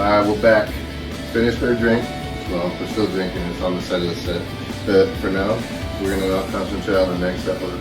Alright, we're back. Finished our drink. Well, we're still drinking. It's on the side of the set. But for now, we're gonna now concentrate on the next step of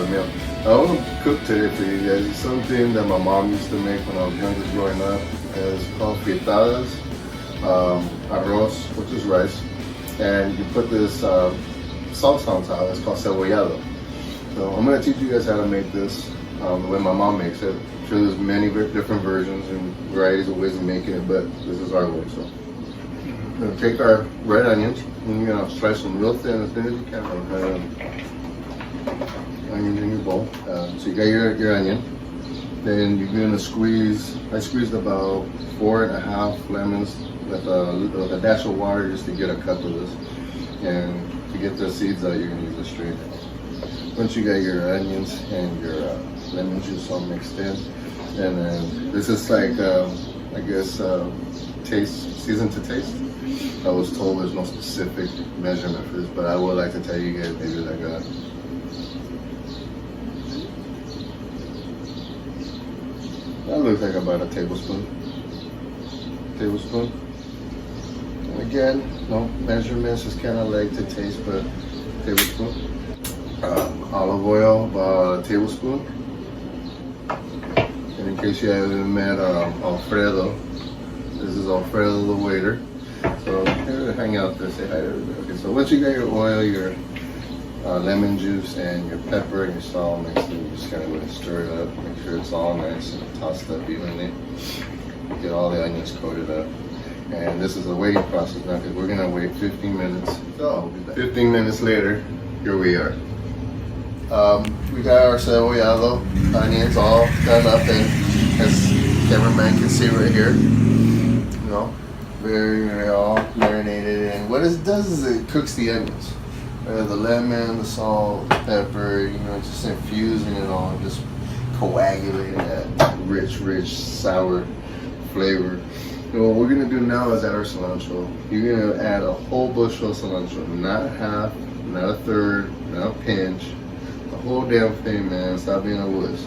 the meal. I want to cook today for you guys. It's something that my mom used to make when I was younger growing up. It's called fritadas, arroz, which is rice. And you put this salsa on top. It's called cebollado. So I'm gonna teach you guys how to make this the way my mom makes it. I'm sure there's many different versions and varieties of ways of making it, but this is our way. So we're gonna take our red onions and you're gonna slice them real thin, as you can. Onions in your bowl. So you got your onion. Then you're gonna squeeze. I squeezed about 4.5 lemons with a dash of water just to get a cup of this. And to get the seeds out, you're gonna use a strainer. Once you got your onions and your lemon juice all mixed in, and then this is like I guess season to taste. I was told there's no specific measurement for this, but I would like to tell you guys maybe like that looks like about a tablespoon. And again, no measurements, just kind of like to taste, but tablespoon. Olive oil, about a tablespoon. And in case you haven't met Alfredo, this is Alfredo the waiter. So here, hang out there, say hi to everybody. Okay, so once you got your oil, your lemon juice, and your pepper and your salt mixed in, you just kind of stir it up, make sure it's all nice and tossed up evenly. Get all the onions coated up. And this is a waiting process now because we're gonna wait 15 minutes. So 15 minutes later, here we are. We got our cebollado onions all done up, and as cameraman can see right here, you know, very all marinated. And what it does is it cooks the onions. The lemon, the salt, the pepper, you know, just infusing it all, just coagulating that rich, sour flavor. And what we're gonna do now is add our cilantro. You're gonna add a whole bushel of cilantro, not half, not a third, not a pinch. The whole damn thing, man. Stop being a wuss.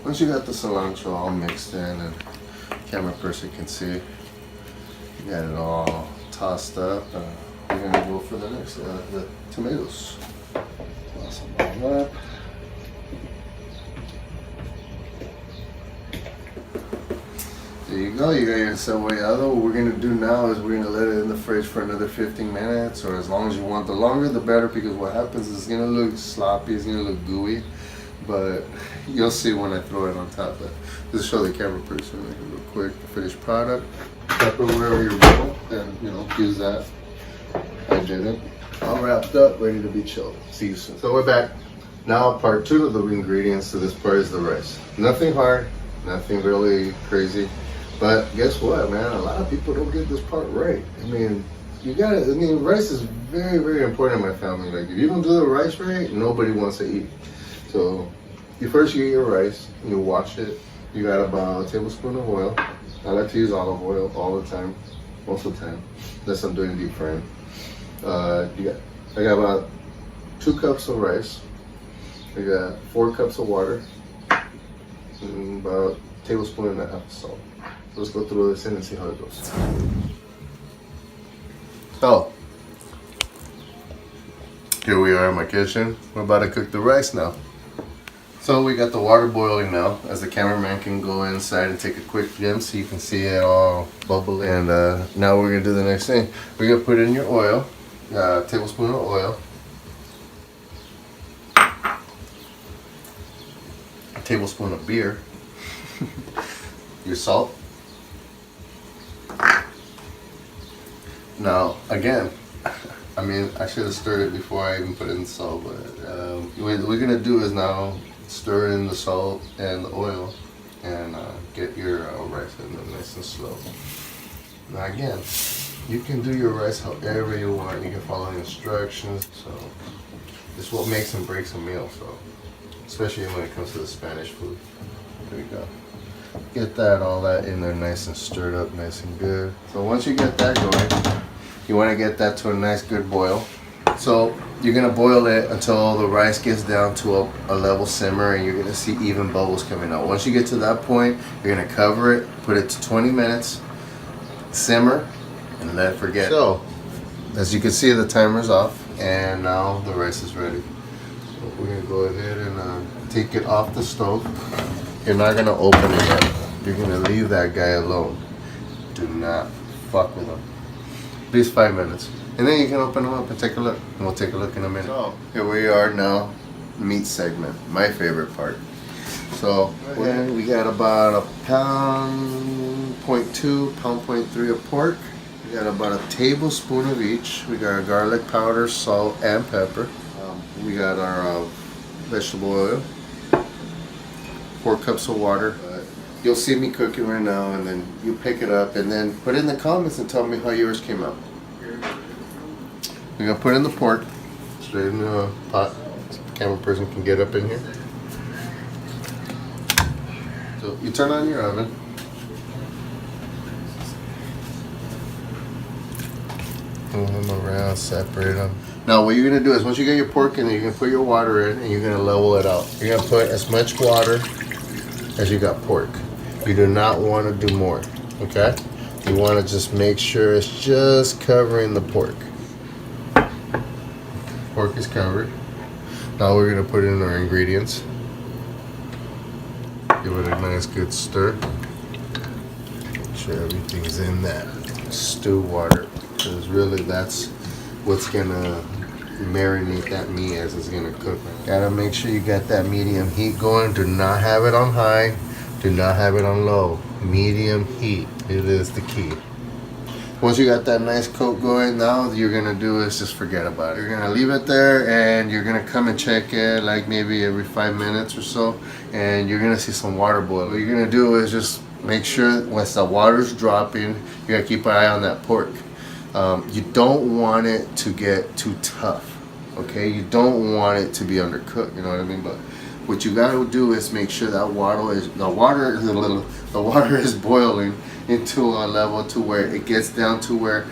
Once you got the cilantro all mixed in, and camera person can see, you got it all tossed up. We're gonna go for the next, the tomatoes. Toss them all up. There you go, you got your cebollado. What we're gonna do now is we're gonna let it in the fridge for another 15 minutes, or as long as you want. The longer the better, because what happens is it's gonna look sloppy, it's gonna look gooey, but you'll see when I throw it on top. But just show the camera person like real quick the finished product. Tupperware or your bowl, then you know, use that. I did it. All wrapped up, ready to be chilled. See you soon. So we're back. Now part 2 of the ingredients to this part is the rice. Nothing hard, nothing really crazy. But guess what, man? A lot of people don't get this part right. I mean, rice is very, very important in my family. Like, if you don't do the rice right, nobody wants to eat. So, you first get your rice, you wash it. You got about a tablespoon of oil. I like to use olive oil all the time, most of the time, unless I'm doing deep frying. I got about 2 cups of rice. I got 4 cups of water, and about a tablespoon and a half of salt. Let's go through this and see how it goes. So, here we are in my kitchen. We're about to cook the rice now. So we got the water boiling now, as the cameraman can go inside and take a quick glimpse so you can see it all bubbling. And now we're gonna do the next thing. We're gonna put in your oil, a tablespoon of oil, a tablespoon of beer, your salt. Now, again, I mean, I should have stirred it before I even put in the salt, but what we're gonna do is now stir in the salt and the oil and get your rice in there nice and slow. Now again, you can do your rice however you want. You can follow the instructions. So this is what makes and breaks a meal. So especially when it comes to the Spanish food. There we go. Get all that in there nice and stirred up, nice and good. So once you get that going, you want to get that to a nice good boil. So you're gonna boil it until the rice gets down to a level simmer, and you're gonna see even bubbles coming out. Once you get to that point, you're gonna cover it, put it to 20 minutes, simmer, and let it forget. So, as you can see, the timer's off, and now the rice is ready. So we're gonna go ahead and take it off the stove. You're not gonna open it yet. You're gonna leave that guy alone. Do not fuck with him. At least 5 minutes. And then you can open them up and take a look. And we'll take a look in a minute. So, here we are now, meat segment, my favorite part. So, we got about a pound, 0.2, pound, 0.3 of pork. We got about a tablespoon of each. We got our garlic powder, salt, and pepper. We got our vegetable oil, 4 cups of water. You'll see me cooking right now, and then you pick it up and then put it in the comments and tell me how yours came out. We're gonna put in the pork straight in the pot so the camera person can get up in here. So you turn on your oven. Move them around, separate them. Now what you're gonna do is once you get your pork in there, you're gonna put your water in and you're gonna level it out. You're gonna put as much water as you got pork. You do not want to do more, okay? You want to just make sure it's just covering the pork. Pork is covered. Now we're going to put in our ingredients. Give it a nice good stir. Make sure everything's in that stew water, because really that's what's going to marinate that meat as it's going to cook. Gotta make sure you got that medium heat going. Do not have it on high. Do not have it on low. Medium heat. It is the key. Once you got that nice coat going, now what you're gonna do is just forget about it. You're gonna leave it there, and you're gonna come and check it like maybe every 5 minutes or so, and you're gonna see some water boil. What you're gonna do is just make sure once the water's dropping, you gotta keep an eye on that pork. You don't want it to get too tough, okay? You don't want it to be undercooked, you know what I mean? But what you gotta do is make sure that the water is boiling into a level to where it gets down to where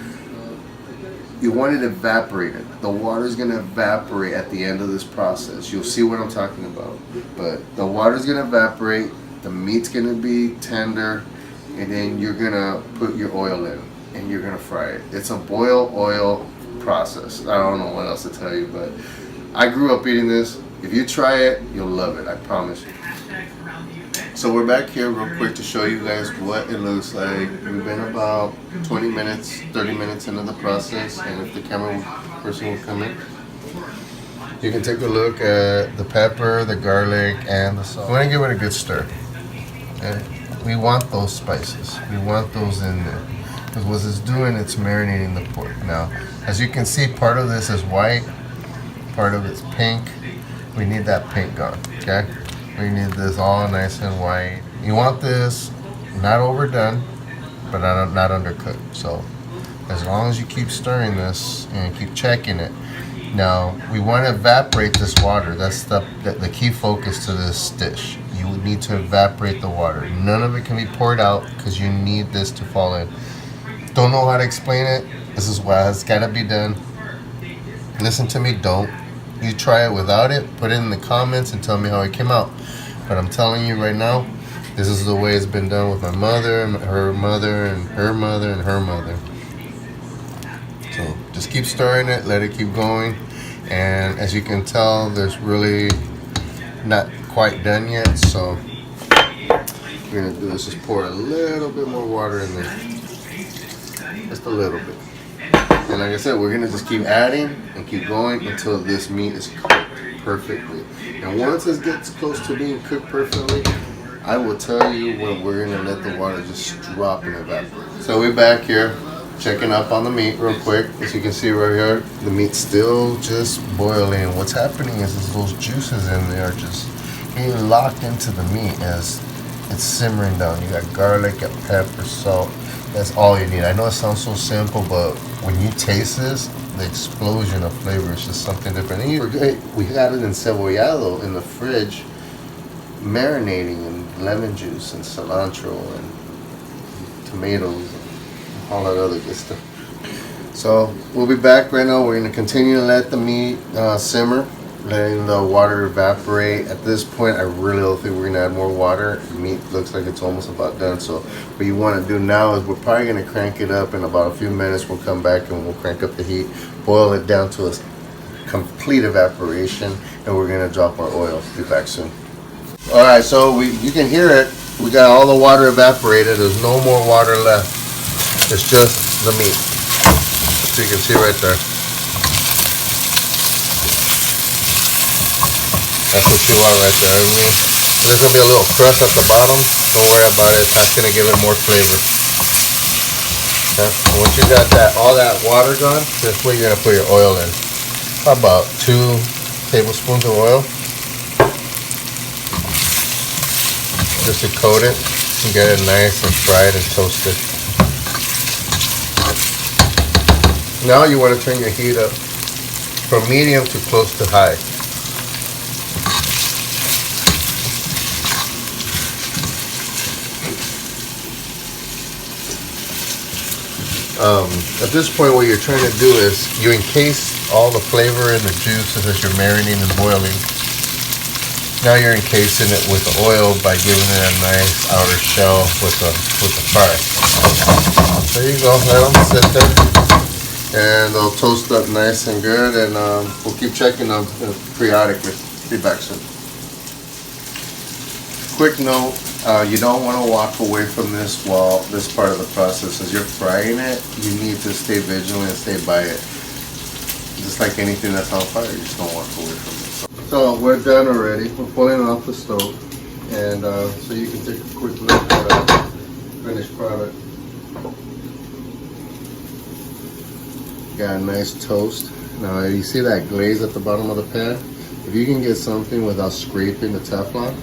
you want it evaporated. The water is gonna evaporate at the end of this process. You'll see what I'm talking about. But the water is gonna evaporate, the meat's gonna be tender, and then you're gonna put your oil in and you're gonna fry it. It's a boil oil process. I don't know what else to tell you, but I grew up eating this. If you try it, you'll love it, I promise you. So we're back here real quick to show you guys what it looks like. We've been about 20 minutes, 30 minutes into the process, and if the camera person will come in, you can take a look at the pepper, the garlic, and the salt. We want to give it a good stir. Okay? We want those spices. We want those in there. Because what it's doing, it's marinating the pork. Now, as you can see, part of this is white, part of it's pink. We need that pink gone, okay? We need this all nice and white. You want this not overdone, but not undercooked. So as long as you keep stirring this and keep checking it. Now we want to evaporate this water. That's the key focus to this dish. You need to evaporate the water. None of it can be poured out because you need this to fall in. Don't know how to explain it. This is why it's got to be done. Listen to me, don't. You try it without it, put it in the comments and tell me how it came out. But I'm telling you right now, this is the way it's been done with my mother, and her mother, and her mother, and her mother. So just keep stirring it, let it keep going. And as you can tell, there's really not quite done yet. So what we're gonna do is just pour a little bit more water in there. Just a little bit. And like I said, we're gonna just keep adding and keep going until this meat is cooked perfectly. And once it gets close to being cooked perfectly, I will tell you when we're gonna let the water just drop and evaporate. So we're back here checking up on the meat real quick. As you can see right here, the meat's still just boiling. What's happening is those juices in there are just getting locked into the meat as it's simmering down. You got garlic, you got pepper, salt. That's all you need. I know it sounds so simple, but when you taste this, the explosion of flavor is just something different. And we had it encebollado in the fridge, marinating in lemon juice and cilantro and tomatoes and all that other good stuff. So we'll be back right now. We're going to continue to let the meat simmer, letting the water evaporate. At this point, I really don't think we're going to add more water. The meat looks like it's almost about done. So what you want to do now is we're probably going to crank it up in about a few minutes. We'll come back and we'll crank up the heat, boil it down to a complete evaporation, and we're going to drop our oil. Be back soon. All right, so you can hear it. We got all the water evaporated. There's no more water left. It's just the meat. So you can see right there. That's what you want right there. I mean, there's gonna be a little crust at the bottom. Don't worry about it. That's gonna give it more flavor. Okay. So once you got all that water gone, this way you're gonna put your oil in. About 2 tablespoons of oil. Just to coat it and get it nice and fried and toasted. Now you want to turn your heat up from medium to close to high. At this point, what you're trying to do is you encase all the flavor and the juices as you're marinating and boiling. Now you're encasing it with the oil by giving it a nice outer shell with the fry. There you go. Let them sit there. And they'll toast up nice and good, and we'll keep checking them periodically. Be back soon. Quick note, you don't want to walk away from this while this part of the process. As you're frying it, you need to stay vigilant and stay by it. Just like anything that's on fire, you just don't walk away from it. So we're done already. We're pulling it off the stove, and so you can take a quick look at our finished product. Got a nice toast. Now you see that glaze at the bottom of the pan? If you can get something without scraping the Teflon,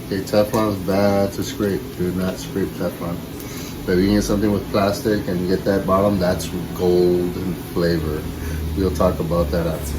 okay, Teflon is bad to scrape. Do not scrape Teflon. But if you can get something with plastic and you get that bottom, that's golden flavor. We'll talk about that after.